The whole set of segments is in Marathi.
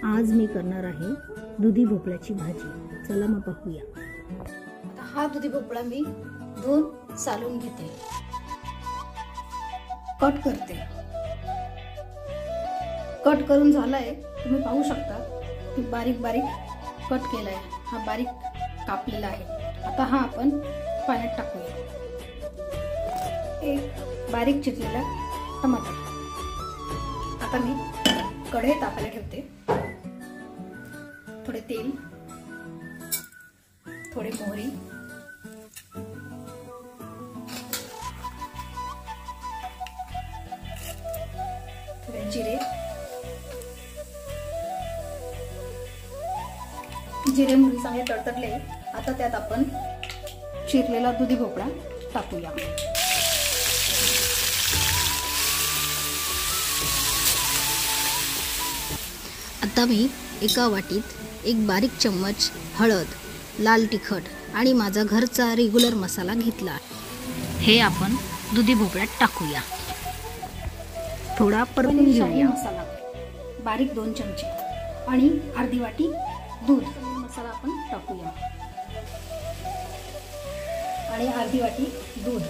आज मी करणार आहे दुधी भोपळ्याची भाजी। चला मग पाहूया। आता हा दुधी भोपळा मी धुवून सालून घेते, कट करते। कट करून झालाय, तुम्ही पाहू शकता की बारीक बारीक कट केलाय, हा बारीक कापलेला आहे। आता हा आपण पाण्यात टाकूया। एक बारीक चिरलेला टमाटर। आता मी कढई तापायला ठेवते। थोडे तेल, थोडी मोहरी, थोडे जिरे, जिरे मोहरी चांगले तडतडले। आता त्यात आपण चिरलेला दुधी भोपळा टाकूया। आता मी एका वाटीत एक बारीक चम्मच हळद, लाल तिखट आणि माझा घरचा रेग्युलर मसाला घेतला। हे आपण दुधी भोपळ्यात टाकूया। थोडा परतून घेऊया। मसाला बारीक 2 चमचे आणि अर्धी वाटी दूध। मसाला आपण टाकूया आणि अर्धी वाटी दूध।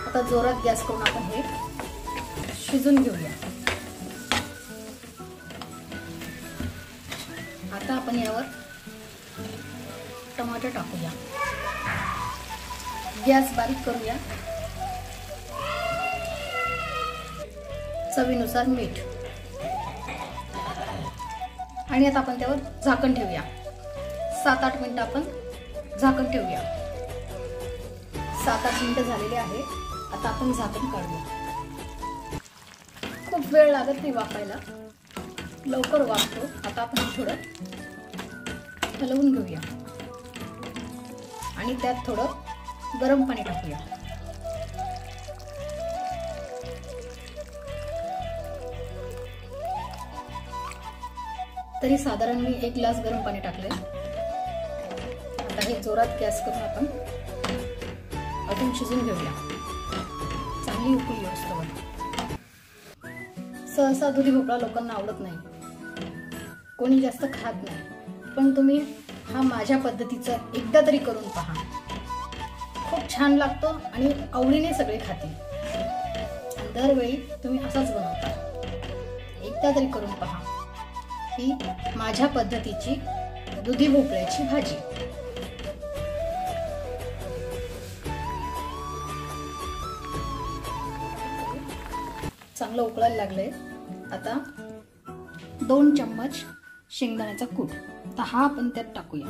आता जोरात गॅस करून आपण हे शिजून घेऊया। आता आपण यावर टमाटर टाकूया। गॅस बारीक करूया। चवीनुसार मीठ आणि आता आपण त्यावर झाकण ठेवूया। 7-8 मिनिटं आपण झाकण ठेवूया। 7-8 मिनिटं झालेले आहे। आता आपण झाकण काढूया। खूप वेळ लागत नाही वाफायला, लवकर वाफतो। आता आपण थोडं हलवून घेऊया आणि त्यात थोडं गरम पाणी टाकूया। तरी साधारण मी 1 ग्लास गरम पाणी टाकले। आता हे जोरात गॅस करून आपण अजून शिजून घेऊया। चांगली उकळी येऊस्तोवर। सहसा दुधी भोपळा लोकांना आवडत नाही, कोणी जास्त खात नाही, पण तुम्ही हा माझ्या पद्धतीचा एकदा तरी करून पहा। खूप छान लागतो आणि आवडीने सगळे खातील। दरवेळी तुम्ही असाच बनवता, एकदा तरी करून पहा। ही माझ्या पद्धतीची दुधी भोपळ्याची भाजी। चांगलं उकळायला लागलंय। आता 2 चम्मच शेंगदाण्याचा कूट, तर हा आपण त्यात टाकूया।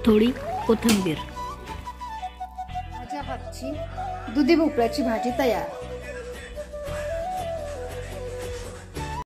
थोडी कोथिंबीर। माझ्या हातची दुधी भोपळ्याची भाजी तयार।